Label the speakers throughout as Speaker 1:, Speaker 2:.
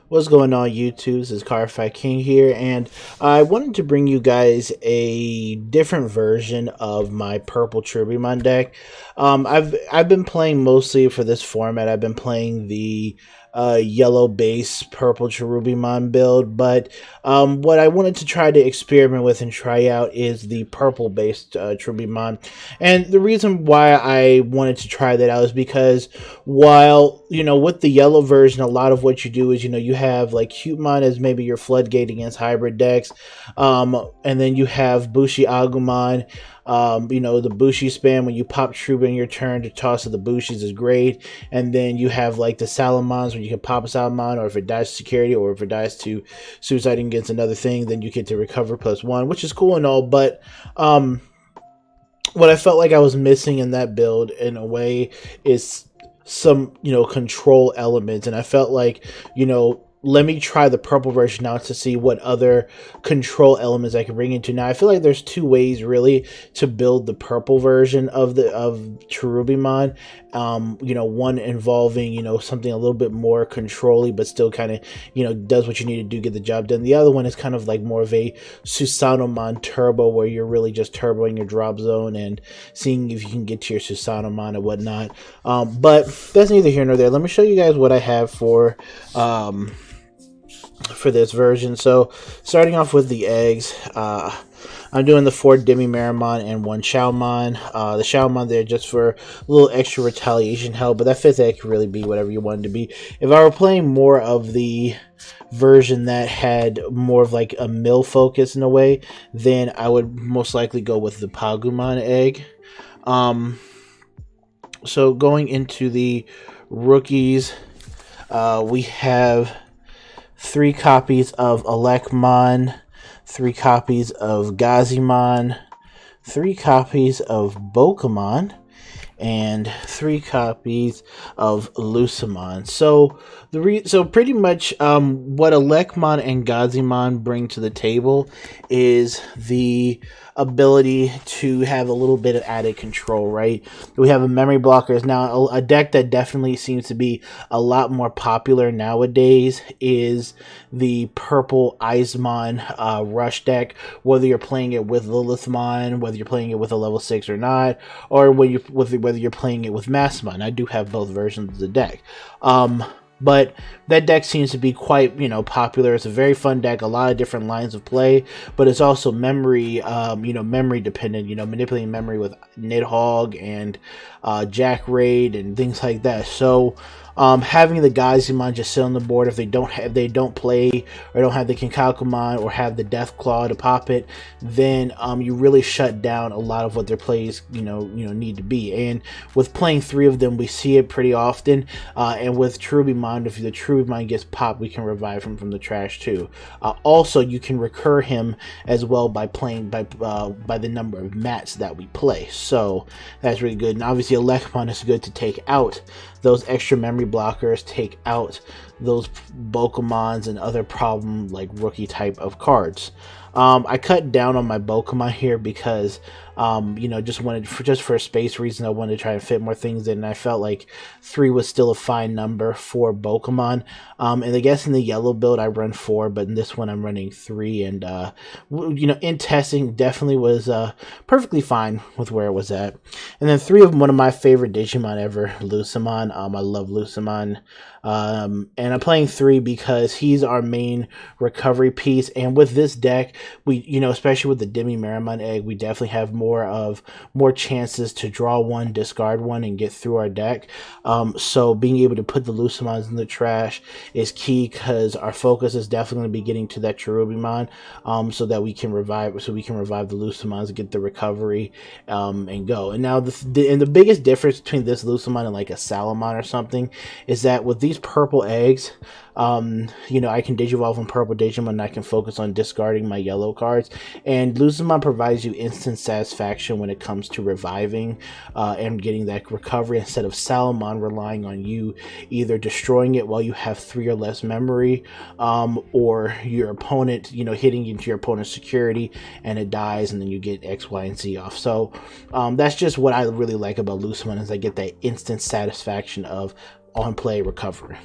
Speaker 1: What's going on, YouTube? This is Carfi King here, and I wanted to bring you guys a different version of my purple Cherubimon deck. I've been playing mostly for this format. I've been playing the yellow base purple Cherubimon build, but what I wanted to try to experiment with and try out is the purple based Cherubimon. And the reason why I wanted to try that out is because while with the yellow version, a lot of what you do is you have like Cutemon as maybe your floodgate against hybrid decks, and then you have Bushi Agumon. The Bushi spam when you pop Truba in your turn to toss of the Bushis is great. And then you have like the Salamons when you can pop a Salamon, or if it dies to security, or if it dies to suiciding against another thing, then you get to recover +1, which is cool and all. But what I felt like I was missing in that build in a way is some control elements, and I felt like let me try the purple version now to see what other control elements I can bring into. Now I feel like there's two ways really to build the purple version of Cherubimon. One involving something a little bit more controlly, but still kind of does what you need to do, get the job done. The other one is kind of like more of a Susanomon turbo, where you're really just turboing your drop zone and seeing if you can get to your Susanomon and whatnot. But that's neither here nor there. Let me show you guys what I have for this version. So starting off with the eggs, I'm doing the 4 Demi-Marimon and 1 Xiaomon. The Xiaomon there just for a little extra retaliation help, but that 5th egg could really be whatever you want it to be. If I were playing more of the version that had more of like a mill focus in a way, then I would most likely go with the Pagumon egg. So going into the rookies, we have 3 copies of Icemon, 3 copies of Gazimon, 3 copies of Bokumon, and 3 copies of Lucimon. So pretty much what Icemon and Gazimon bring to the table is the ability to have a little bit of added control, right? We have a memory blockers. Now a deck that definitely seems to be a lot more popular nowadays is the purple Icemon rush deck, whether you're playing it with Lilithmon, whether you're playing it with a level 6 or not, or whether you're playing it with Massmon. I do have both versions of the deck. But that deck seems to be quite, popular. It's a very fun deck, a lot of different lines of play, but it's also memory, memory dependent, manipulating memory with Nidhogg and Jack Raid and things like that. So having the Gazimon just sit on the board, if they don't play or don't have the Kinkakumon or have the Death Claw to pop it, then you really shut down a lot of what their plays need to be. And with playing 3 of them, we see it pretty often. And with Cherubimon, if the Cherubimon gets popped, we can revive him from the trash too. Also, you can recur him as well by playing by the number of mats that we play. So that's really good. And obviously, Icemon is good to take out those extra memory blockers, take out those Bokumons and other problem like rookie type of cards. I cut down on my Bokumon here because just for space reason, I wanted to try and fit more things in, and I felt like 3 was still a fine number for Bokumon. And I guess in the yellow build I run 4, but in this one I'm running 3, and in testing definitely was perfectly fine with where it was at. And then 3 of one of my favorite Digimon ever, Lucimon. I love Lucimon. And I'm playing 3 because he's our main recovery piece, and with this deck, we especially with the Demi-Marimon egg, we definitely have more chances to draw 1, discard 1, and get through our deck. So being able to put the Lucimons in the trash is key, because our focus is definitely going to be getting to that Cherubimon, so that we can revive the Lucimons, get the recovery, and go. And now the biggest difference between this Lucimon and like a Salamon or something is that with these purple eggs, I can Digivolve on purple Digimon, and I can focus on discarding my yellow cards. And Lucimon provides you instant satisfaction when it comes to reviving and getting that recovery, instead of Salamon relying on you either destroying it while you have 3 or less memory, or your opponent, hitting into your opponent's security and it dies, and then you get X, Y, and Z off. So that's just what I really like about Lucimon, is I get that instant satisfaction of on play recovery.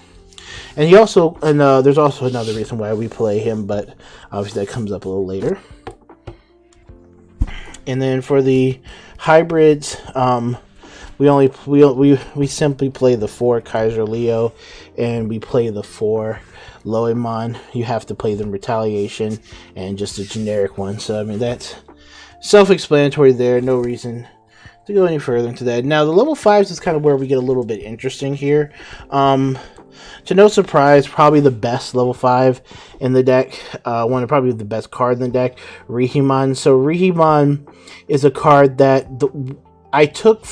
Speaker 1: And he also, and there's also another reason why we play him, but obviously that comes up a little later. And then for the hybrids, we simply play the 4 Kaiser Leo, and we play the 4 Loemon. You have to play them Retaliation and just a generic one. So I mean, that's self-explanatory there. No reason to go any further into that. Now the level 5s is kind of where we get a little bit interesting here. To no surprise, probably the best level 5 in the deck, probably the best card in the deck, Rihimon. So Rihimon is a card that I took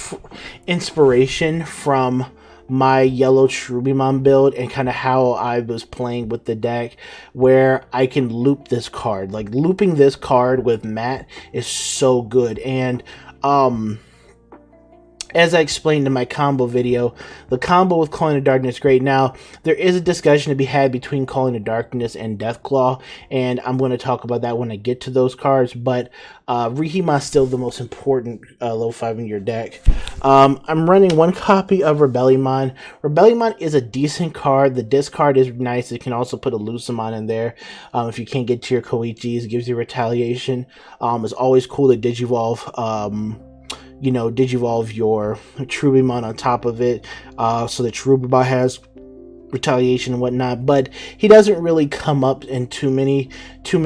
Speaker 1: inspiration from my yellow Cherubimon build and kind of how I was playing with the deck, where I can loop this card. Like, looping this card with Matt is so good. And as I explained in my combo video, the combo with Calling of Darkness is great. Now, there is a discussion to be had between Calling of Darkness and Deathclaw, and I'm going to talk about that when I get to those cards, but Rihima is still the most important level 5 in your deck. I'm running 1 copy of Rebellionmon. Rebellionmon is a decent card. The discard is nice. It can also put a Lucemon in there if you can't get to your Koichis. It gives you Retaliation. It's always cool to Digivolve Digivolve your Cherubimon on top of it, so that Cherubimon has Retaliation and whatnot, but he doesn't really come up in too many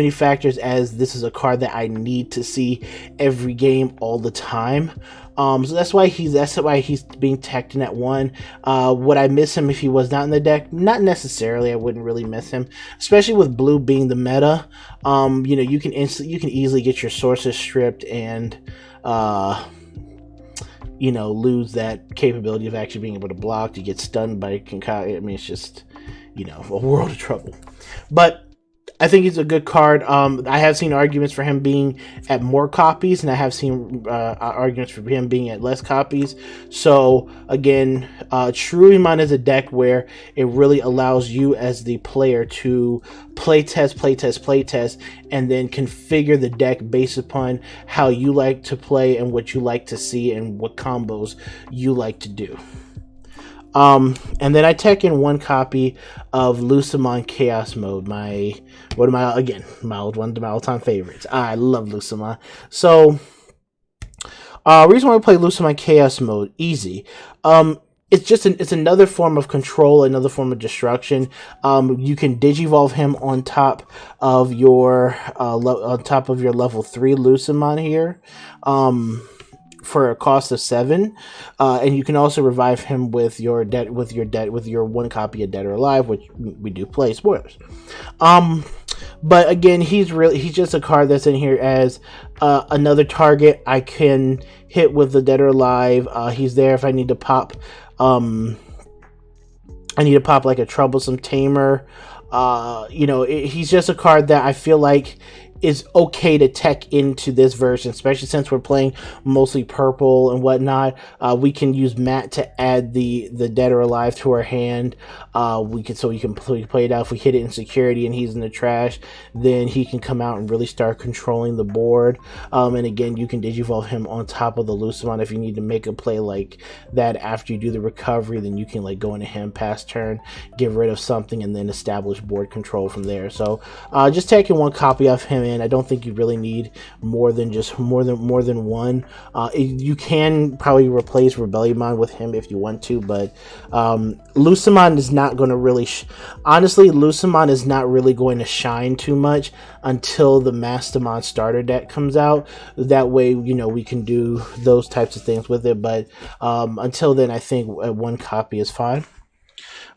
Speaker 1: factors, as this is a card that I need to see every game all the time. So that's why he's being teched in at 1. Would I miss him if he was not in the deck? Not necessarily. I wouldn't really miss him, especially with blue being the meta. You can easily get your sources stripped and lose that capability of actually being able to block, to get stunned by Concoct. I mean, it's just, a world of trouble. But I think he's a good card. I have seen arguments for him being at more copies, and I have seen arguments for him being at less copies. So again, Cherubimon is a deck where it really allows you as the player to playtest, and then configure the deck based upon how you like to play and what you like to see and what combos you like to do. And then I tech in 1 copy of Lucemon Chaos Mode, my all-time favorites. I love Lucemon. So, reason why I play Lucemon Chaos Mode, easy. It's another form of control, another form of destruction. You can Digivolve him on top of your level 3 Lucemon here. For a cost of 7, and you can also revive him with your 1 copy of Dead or Alive, which we do play. Spoilers. But again, he's just a card that's in here as another target I can hit with the Dead or Alive. He's there if I need to pop. I need to pop like a Troublesome Tamer. He's just a card that I feel like is okay to tech into this version, especially since we're playing mostly purple and whatnot. We can use Matt to add the Dead or Alive to our hand. We can play it out. If we hit it in security and he's in the trash, then he can come out and really start controlling the board. And again, you can Digivolve him on top of the Lucemon if you need to make a play like that after you do the recovery. Then you can go into him past turn, get rid of something, and then establish board control from there. So just taking 1 copy of him in, I don't think you really need more than 1. You can probably replace Rebellionmon with him if you want to, but Lucemon is not going to really Lucemon is not really going to shine too much until the Mastamon starter deck comes out. That way, we can do those types of things with it, but until then, I think 1 copy is fine.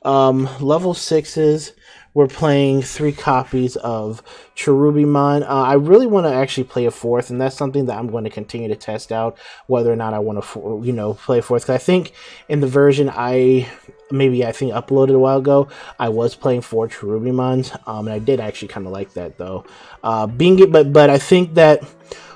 Speaker 1: Level 6s, we're playing 3 copies of Cherubimon. I really want to actually play a 4th, and that's something that I'm going to continue to test out, whether or not I want to, play a 4th. Because I think in the version I uploaded a while ago, I was playing 4 Cherubimons, and I did actually kind of like that though. But I think that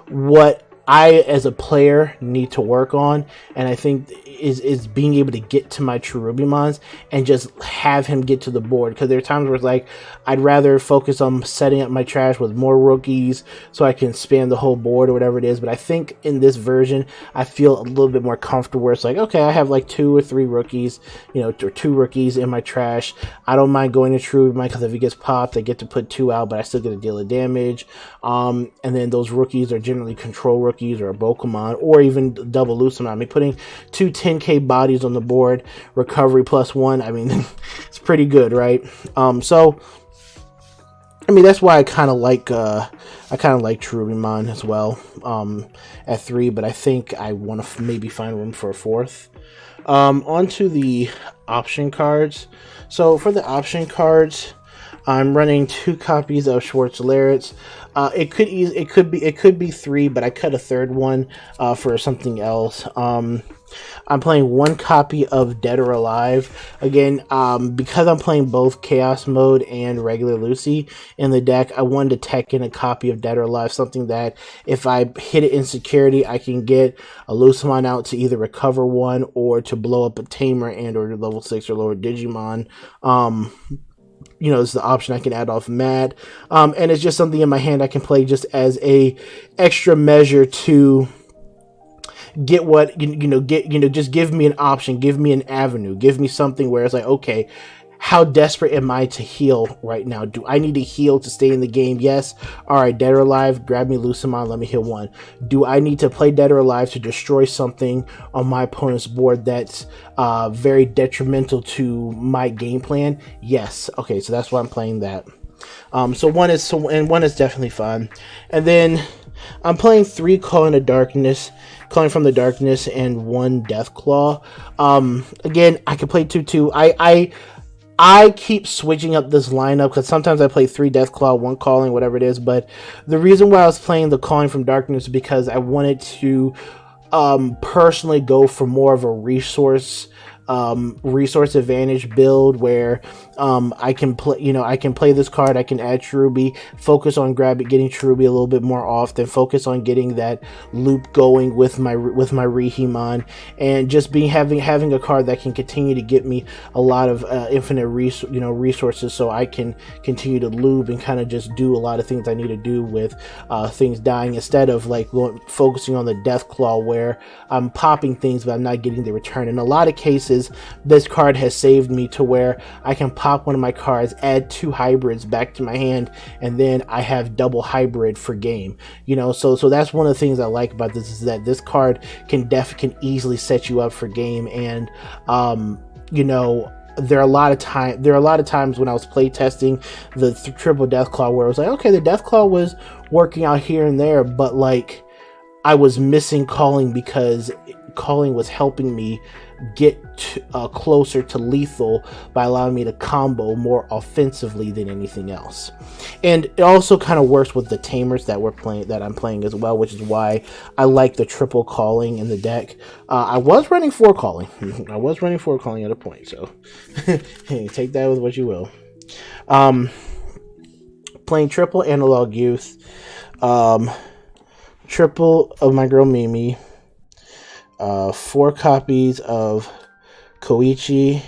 Speaker 1: what I as a player need to work on, and I think is being able to get to my Cherubimons and just have him get to the board, because there are times where it's like I'd rather focus on setting up my trash with more rookies so I can span the whole board or whatever it is. But I think in this version I feel a little bit more comfortable where it's like, okay, I have like 2 or 3 rookies, you know, or 2 rookies in my trash. I don't mind going to Cherubimon because if he gets popped I get to put 2 out, but I still get a deal of damage. And then those rookies are generally control rookies or a Pokemon or even double Lucemon. I mean, putting 2 10k bodies on the board, recovery +1, I mean, it's pretty good, right? So I mean, that's why I kind of like Cherubimon as well at 3, but I think I want to maybe find room for a 4th. Onto the option cards. So for the option cards, I'm running 2 copies of Schwartz-Larretts. It could be 3, but I cut a 3rd one for something else. I'm playing 1 copy of Dead or Alive. Again, because I'm playing both Chaos Mode and regular Lucy in the deck, I wanted to tech in a copy of Dead or Alive, something that if I hit it in security, I can get a Lucemon out to either recover 1 or to blow up a Tamer and or level 6 or lower Digimon. You know, it's the option I can add off Mad. And it's just something in my hand I can play just as a extra measure to get what, just give me an option, give me an avenue, give me something where it's like, okay, how desperate am I to heal right now? Do I need to heal to stay in the game? Yes. All right, Dead or Alive, grab me Lucemon, let me heal 1. Do I need to play Dead or Alive to destroy something on my opponent's board that's very detrimental to my game plan? Yes. Okay, so that's why I'm playing that. So one is definitely fun. And then I'm playing 3 Calling from the Darkness and 1 Deathclaw. Again, I can play 2/2. I keep switching up this lineup because sometimes I play 3 Deathclaw, 1 Calling, whatever it is. But the reason why I was playing the Calling from Darkness is because I wanted to personally go for more of a resource advantage build where I can play this card, I can add Cherubi, focus on getting Cherubi a little bit more often, focus on getting that loop going with my Rihimon, and just having a card that can continue to get me a lot of infinite resources, so I can continue to loop and kind of just do a lot of things I need to do with things dying, instead of like focusing on the Deathclaw where I'm popping things but I'm not getting the return. In a lot of cases, this card has saved me to where I can pop one of my cards, add 2 hybrids back to my hand, and then I have double hybrid for game. So that's one of the things I like about this, is that this card can easily set you up for game. And there are a lot of times when I was play testing the triple Deathclaw where I was like, okay, the Deathclaw was working out here and there, but like I was missing Calling because Calling was helping me get closer to lethal by allowing me to combo more offensively than anything else. And it also kind of works with the Tamers that I'm playing as well, which is why I like the triple Calling in the deck. I was running 4 Calling. I was running 4 Calling at a point, so hey, take that with what you will. Playing triple Analog Youth, triple of my girl Mimi, 4 copies of Koichi,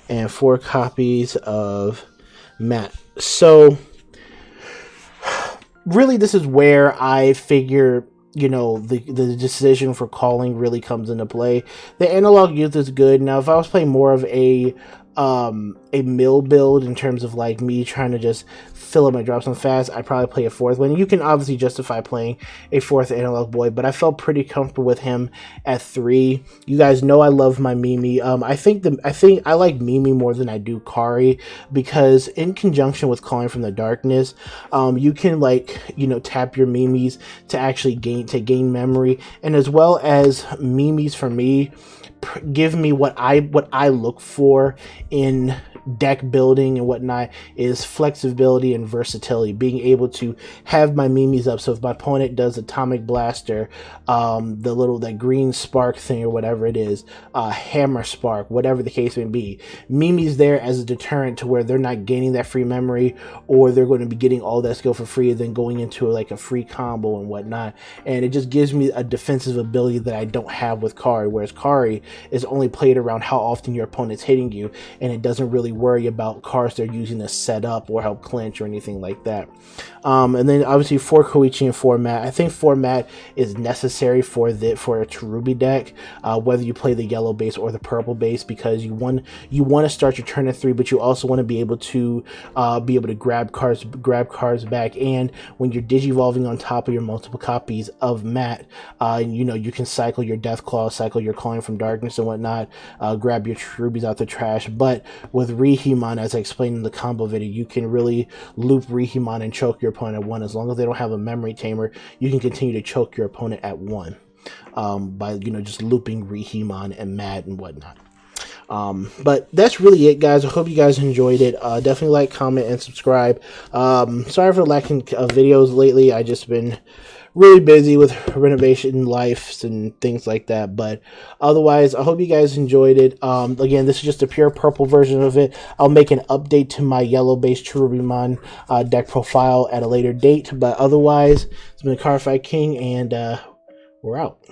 Speaker 1: and 4 copies of Matt. So really, this is where I figure the decision for Calling really comes into play. The Analog Youth is good. Now, if I was playing more of a mill build in terms of like me trying to just fill up my drops on fast, I'd probably play a 4th one. You can obviously justify playing a 4th Analog Boy, but I felt pretty comfortable with him at 3. You guys know I love my Mimi. I think I like Mimi more than I do Kari, because in conjunction with Calling from the Darkness, you can tap your Mimis to actually gain memory, and as well as Mimis for me give me what I look for in deck building and whatnot is flexibility and versatility. Being able to have my Mimis up, so if my opponent does Atomic Blaster, that green spark thing or whatever it is, Hammer Spark, whatever the case may be, Mimi's there as a deterrent to where they're not gaining that free memory, or they're going to be getting all that skill for free and then going into like a free combo and whatnot. And it just gives me a defensive ability that I don't have with Kari, whereas Kari is only played around how often your opponent's hitting you, and it doesn't really worry about cards they're using to set up or help clinch or anything like that. And then obviously for Koichi and for Matt, I think for Matt is necessary for a Cherubi deck, whether you play the yellow base or the purple base, because you want to start your turn at 3, but you also want to be able to grab cards back. And when you're digivolving on top of your multiple copies of Matt, you can cycle your Death Claw, cycle your Calling from Darkness and whatnot, grab your Cherubis out the trash. But with Rihimon, as I explained in the combo video, you can really loop Rihimon and choke your opponent at 1. As long as they don't have a memory tamer, you can continue to choke your opponent at 1 by just looping Rihimon and Matt and whatnot. But that's really it, guys. I hope you guys enjoyed it. Definitely like, comment, and subscribe. Sorry for lacking videos lately. I just been really busy with renovation lives and things like that, but otherwise I hope you guys enjoyed it. Again, this is just a pure purple version of it. I'll make an update to my yellow based Cherubimon deck profile at a later date, but otherwise it's been Cardfight King, and we're out.